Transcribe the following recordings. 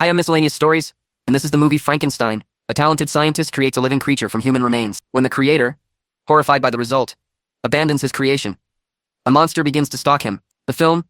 Hi, I'm Miscellaneous Stories, and this is the movie Frankenstein. A talented scientist creates a living creature from human remains. When the creator, horrified by the result, abandons his creation, a monster begins to stalk him. The film,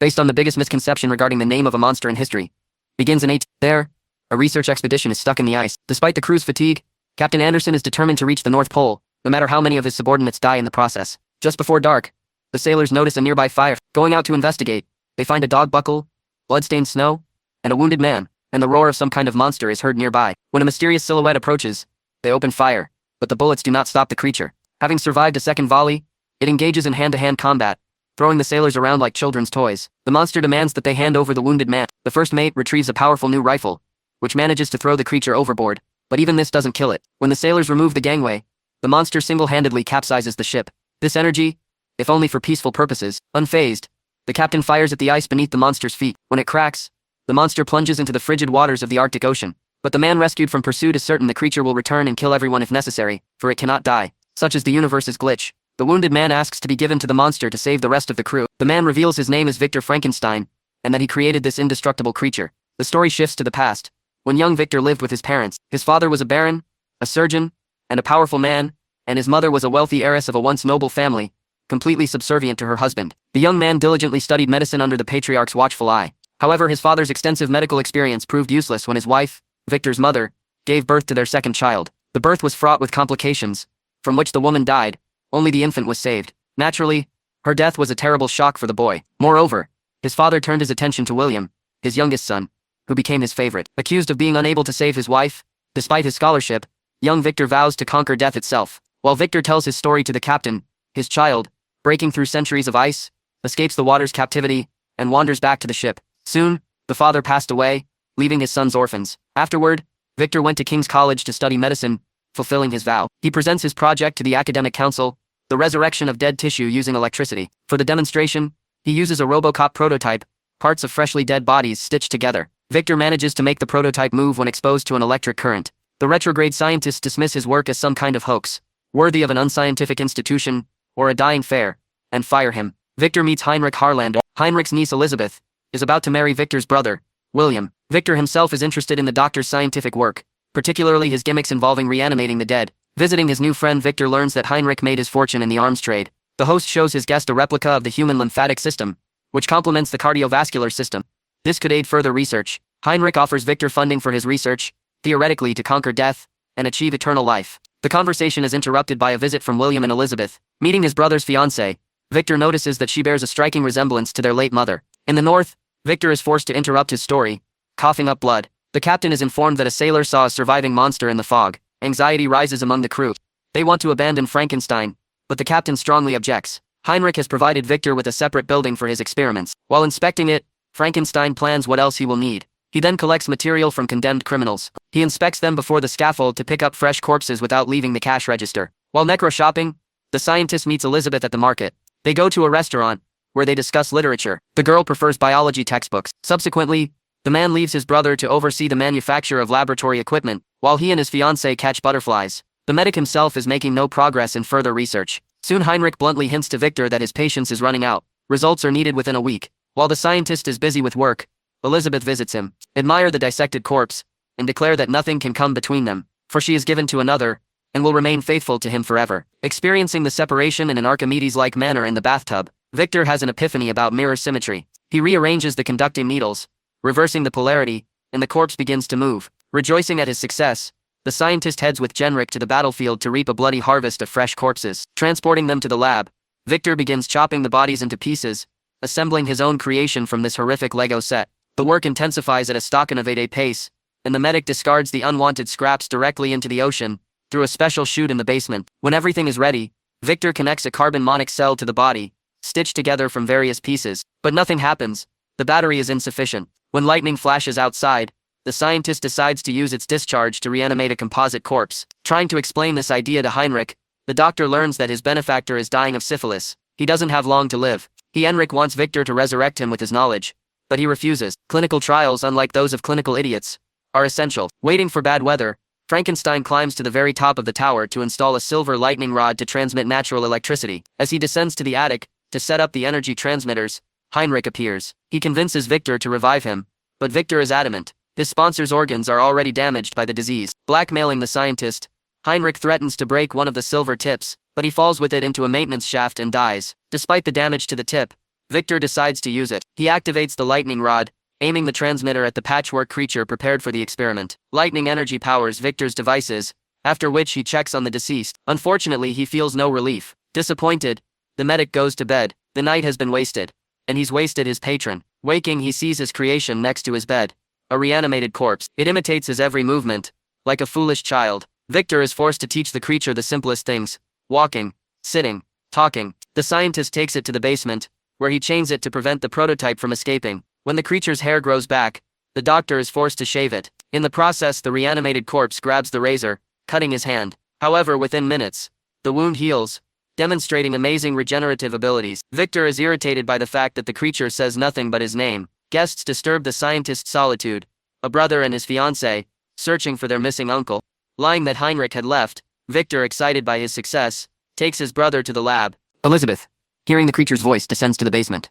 based on the biggest misconception regarding the name of a monster in history, begins in There, a research expedition is stuck in the ice. Despite the crew's fatigue, Captain Anderson is determined to reach the North Pole, no matter how many of his subordinates die in the process. Just before dark, the sailors notice a nearby fire. Going out to investigate, they find a dog buckle, blood-stained snow, and a wounded man, and the roar of some kind of monster is heard nearby. When a mysterious silhouette approaches, they open fire, but the bullets do not stop the creature. Having survived a second volley, it engages in hand-to-hand combat, throwing the sailors around like children's toys. The monster demands that they hand over the wounded man. The first mate retrieves a powerful new rifle, which manages to throw the creature overboard, but even this doesn't kill it. When the sailors remove the gangway, the monster single-handedly capsizes the ship. This energy, if only for peaceful purposes, unfazed, the captain fires at the ice beneath the monster's feet. When it cracks, the monster plunges into the frigid waters of the Arctic Ocean. But the man rescued from pursuit is certain the creature will return and kill everyone if necessary, for it cannot die. Such is the universe's glitch. The wounded man asks to be given to the monster to save the rest of the crew. The man reveals his name is Victor Frankenstein, and that he created this indestructible creature. The story shifts to the past, when young Victor lived with his parents. His father was a baron, a surgeon, and a powerful man, and his mother was a wealthy heiress of a once noble family, completely subservient to her husband. The young man diligently studied medicine under the patriarch's watchful eye. However, his father's extensive medical experience proved useless when his wife, Victor's mother, gave birth to their second child. The birth was fraught with complications, from which the woman died. Only the infant was saved. Naturally, her death was a terrible shock for the boy. Moreover, his father turned his attention to William, his youngest son, who became his favorite. Accused of being unable to save his wife, despite his scholarship, young Victor vows to conquer death itself. While Victor tells his story to the captain, his child, breaking through centuries of ice, escapes the water's captivity, and wanders back to the ship. Soon, the father passed away, leaving his sons orphans. Afterward, Victor went to King's College to study medicine, fulfilling his vow. He presents his project to the academic council, the resurrection of dead tissue using electricity. For the demonstration, he uses a RoboCop prototype, parts of freshly dead bodies stitched together. Victor manages to make the prototype move when exposed to an electric current. The retrograde scientists dismiss his work as some kind of hoax, worthy of an unscientific institution, or a dying fair, and fire him. Victor meets Heinrich Harlander. Heinrich's niece Elizabeth is about to marry Victor's brother, William. Victor himself is interested in the doctor's scientific work, particularly his gimmicks involving reanimating the dead. Visiting his new friend, Victor learns that Heinrich made his fortune in the arms trade. The host shows his guest a replica of the human lymphatic system, which complements the cardiovascular system. This could aid further research. Heinrich offers Victor funding for his research, theoretically to conquer death and achieve eternal life. The conversation is interrupted by a visit from William and Elizabeth. Meeting his brother's fiancée, Victor notices that she bears a striking resemblance to their late mother. In the north, Victor is forced to interrupt his story, coughing up blood. The captain is informed that a sailor saw a surviving monster in the fog. Anxiety rises among the crew. They want to abandon Frankenstein, but the captain strongly objects. Heinrich has provided Victor with a separate building for his experiments. While inspecting it, Frankenstein plans what else he will need. He then collects material from condemned criminals. He inspects them before the scaffold to pick up fresh corpses without leaving the cash register. While necro shopping, the scientist meets Elizabeth at the market. They go to a restaurant, where they discuss literature. The girl prefers biology textbooks. Subsequently, the man leaves his brother to oversee the manufacture of laboratory equipment, while he and his fiancée catch butterflies. The medic himself is making no progress in further research. Soon Heinrich bluntly hints to Victor that his patience is running out. Results are needed within a week. While the scientist is busy with work, Elizabeth visits him, admire the dissected corpse, and declare that nothing can come between them, for she is given to another, and will remain faithful to him forever. Experiencing the separation in an Archimedes-like manner in the bathtub, Victor has an epiphany about mirror symmetry. He rearranges the conducting needles, reversing the polarity, and the corpse begins to move. Rejoicing at his success, the scientist heads with Genrich to the battlefield to reap a bloody harvest of fresh corpses. Transporting them to the lab, Victor begins chopping the bodies into pieces, assembling his own creation from this horrific Lego set. The work intensifies at a staccanovate pace, and the medic discards the unwanted scraps directly into the ocean, through a special chute in the basement. When everything is ready, Victor connects a carbon monoxide cell to the body, stitched together from various pieces. But nothing happens. The battery is insufficient. When lightning flashes outside, the scientist decides to use its discharge to reanimate a composite corpse. Trying to explain this idea to Heinrich, the doctor learns that his benefactor is dying of syphilis. He doesn't have long to live. Heinrich wants Victor to resurrect him with his knowledge, but he refuses. Clinical trials, unlike those of clinical idiots, are essential. Waiting for bad weather, Frankenstein climbs to the very top of the tower to install a silver lightning rod to transmit natural electricity. As he descends to the attic to set up the energy transmitters, Heinrich appears. He convinces Victor to revive him, but Victor is adamant. His sponsor's organs are already damaged by the disease. Blackmailing the scientist, Heinrich threatens to break one of the silver tips, but he falls with it into a maintenance shaft and dies. Despite the damage to the tip, Victor decides to use it. He activates the lightning rod, aiming the transmitter at the patchwork creature prepared for the experiment. Lightning energy powers Victor's devices, after which he checks on the deceased. Unfortunately, he feels no relief. Disappointed, the medic goes to bed. The night has been wasted, and he's wasted his patron. Waking, he sees his creation next to his bed, a reanimated corpse. It imitates his every movement, like a foolish child. Victor is forced to teach the creature the simplest things: walking, sitting, talking. The scientist takes it to the basement, where he chains it to prevent the prototype from escaping. When the creature's hair grows back, the doctor is forced to shave it. In the process, the reanimated corpse grabs the razor, cutting his hand. However, within minutes, the wound heals, demonstrating amazing regenerative abilities. Victor is irritated by the fact that the creature says nothing but his name. Guests disturb the scientist's solitude, a brother and his fiancée, searching for their missing uncle. Lying that Heinrich had left, Victor, excited by his success, takes his brother to the lab. Elizabeth, hearing the creature's voice, descends to the basement,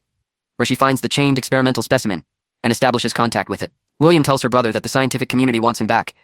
where she finds the chained experimental specimen, and establishes contact with it. William tells her brother that the scientific community wants him back,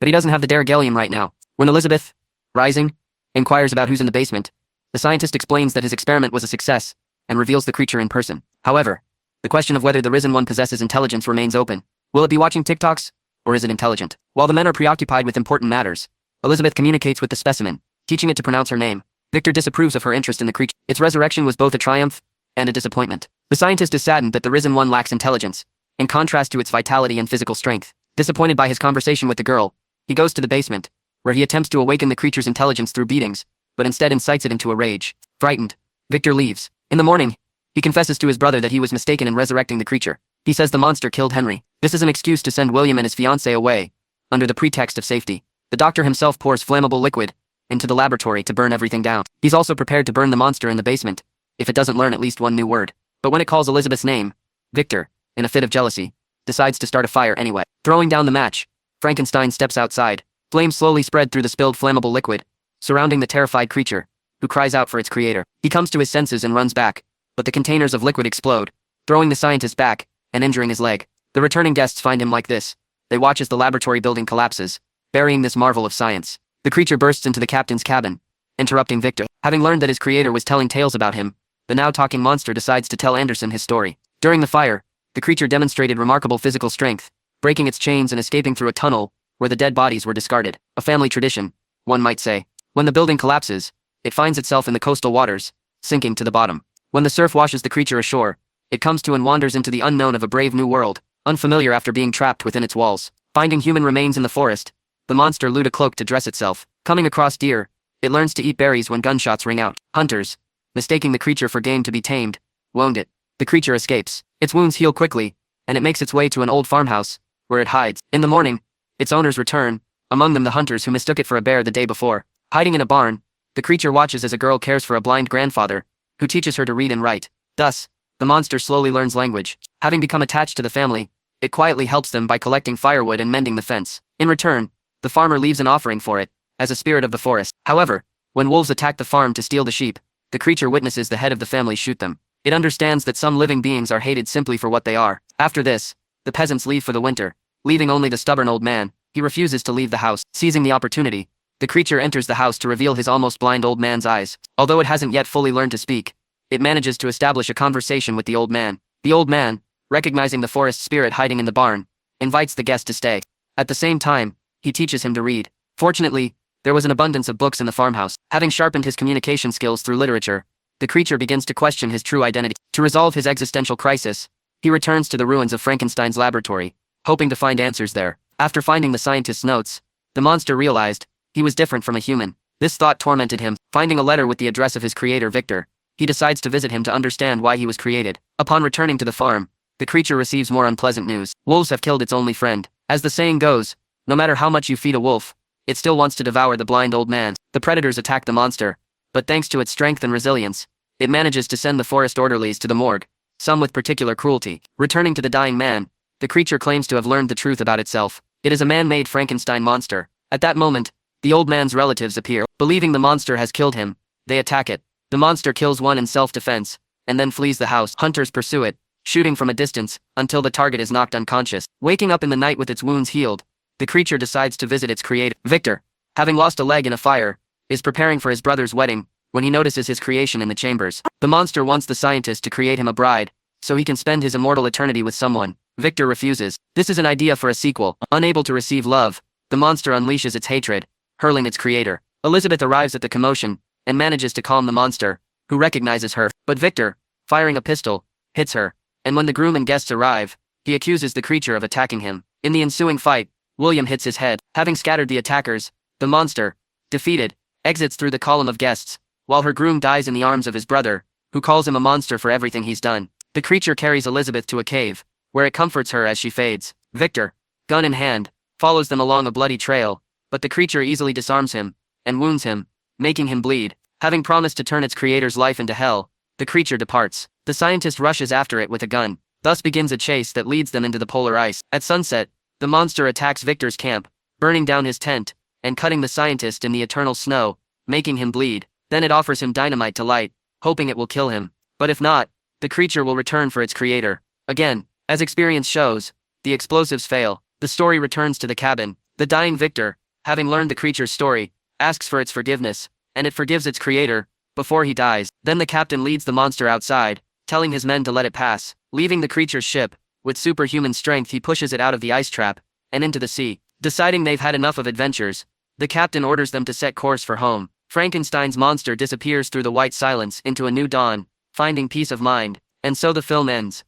but he doesn't have the Dargalium right now. When Elizabeth, rising, inquires about who's in the basement, the scientist explains that his experiment was a success, and reveals the creature in person. However, the question of whether the risen one possesses intelligence remains open. Will it be watching TikToks, or is it intelligent? While the men are preoccupied with important matters, Elizabeth communicates with the specimen, teaching it to pronounce her name. Victor disapproves of her interest in the creature. Its resurrection was both a triumph and a disappointment. The scientist is saddened that the risen one lacks intelligence, in contrast to its vitality and physical strength. Disappointed by his conversation with the girl, he goes to the basement, where he attempts to awaken the creature's intelligence through beatings, but instead incites it into a rage. Frightened, Victor leaves. In the morning, he confesses to his brother that he was mistaken in resurrecting the creature. He says the monster killed Henry. This is an excuse to send William and his fiancée away, under the pretext of safety. The doctor himself pours flammable liquid into the laboratory to burn everything down. He's also prepared to burn the monster in the basement, if it doesn't learn at least one new word. But when it calls Elizabeth's name, Victor, in a fit of jealousy, decides to start a fire anyway. Throwing down the match, Frankenstein steps outside. Flames slowly spread through the spilled flammable liquid, surrounding the terrified creature, who cries out for its creator. He comes to his senses and runs back, but the containers of liquid explode, throwing the scientist back and injuring his leg. The returning guests find him like this. They watch as the laboratory building collapses, burying this marvel of science. The creature bursts into the captain's cabin, interrupting Victor. Having learned that his creator was telling tales about him, the now talking monster decides to tell Anderson his story. During the fire, the creature demonstrated remarkable physical strength, breaking its chains and escaping through a tunnel where the dead bodies were discarded. A family tradition, one might say. When the building collapses, it finds itself in the coastal waters, sinking to the bottom. When the surf washes the creature ashore, it comes to and wanders into the unknown of a brave new world, unfamiliar after being trapped within its walls. Finding human remains in the forest, the monster loot a cloak to dress itself. Coming across deer, it learns to eat berries when gunshots ring out. Hunters, mistaking the creature for game to be tamed, wound it. The creature escapes. Its wounds heal quickly, and it makes its way to an old farmhouse, where it hides. In the morning, its owners return, among them the hunters who mistook it for a bear the day before. Hiding in a barn, the creature watches as a girl cares for a blind grandfather, who teaches her to read and write. Thus, the monster slowly learns language. Having become attached to the family, it quietly helps them by collecting firewood and mending the fence. In return, the farmer leaves an offering for it, as a spirit of the forest. However, when wolves attack the farm to steal the sheep, the creature witnesses the head of the family shoot them. It understands that some living beings are hated simply for what they are. After this, the peasants leave for the winter, leaving only the stubborn old man. He refuses to leave the house. Seizing the opportunity, the creature enters the house to reveal his almost blind old man's eyes. Although it hasn't yet fully learned to speak, it manages to establish a conversation with the old man. The old man, recognizing the forest spirit hiding in the barn, invites the guest to stay. At the same time, he teaches him to read. Fortunately, there was an abundance of books in the farmhouse. Having sharpened his communication skills through literature, the creature begins to question his true identity. To resolve his existential crisis, he returns to the ruins of Frankenstein's laboratory, hoping to find answers there. After finding the scientist's notes, the monster realized he was different from a human. This thought tormented him. Finding a letter with the address of his creator Victor, he decides to visit him to understand why he was created. Upon returning to the farm, the creature receives more unpleasant news. Wolves have killed its only friend. As the saying goes, no matter how much you feed a wolf, it still wants to devour the blind old man. The predators attack the monster, but thanks to its strength and resilience, it manages to send the forest orderlies to the morgue, some with particular cruelty. Returning to the dying man, the creature claims to have learned the truth about itself. It is a man-made Frankenstein monster. At that moment, the old man's relatives appear. Believing the monster has killed him, they attack it. The monster kills one in self-defense, and then flees the house. Hunters pursue it, shooting from a distance, until the target is knocked unconscious. Waking up in the night with its wounds healed, the creature decides to visit its creator. Victor, having lost a leg in a fire, is preparing for his brother's wedding, when he notices his creation in the chambers. The monster wants the scientist to create him a bride, so he can spend his immortal eternity with someone. Victor refuses. This is an idea for a sequel. Unable to receive love, the monster unleashes its hatred, hurling its creator. Elizabeth arrives at the commotion, and manages to calm the monster, who recognizes her. But Victor, firing a pistol, hits her, and when the groom and guests arrive, he accuses the creature of attacking him. In the ensuing fight, William hits his head. Having scattered the attackers, the monster, defeated, exits through the column of guests, while her groom dies in the arms of his brother, who calls him a monster for everything he's done. The creature carries Elizabeth to a cave, where it comforts her as she fades. Victor, gun in hand, follows them along a bloody trail, but the creature easily disarms him, and wounds him, making him bleed. Having promised to turn its creator's life into hell, the creature departs. The scientist rushes after it with a gun. Thus begins a chase that leads them into the polar ice. At sunset, the monster attacks Victor's camp, burning down his tent, and cutting the scientist in the eternal snow, making him bleed. Then it offers him dynamite to light, hoping it will kill him. But if not, the creature will return for its creator. Again, as experience shows, the explosives fail. The story returns to the cabin. The dying Victor, having learned the creature's story, asks for its forgiveness, and it forgives its creator, before he dies. Then the captain leads the monster outside, telling his men to let it pass. Leaving the creature's ship, with superhuman strength he pushes it out of the ice trap, and into the sea. Deciding they've had enough of adventures, the captain orders them to set course for home. Frankenstein's monster disappears through the white silence into a new dawn, finding peace of mind, and so the film ends.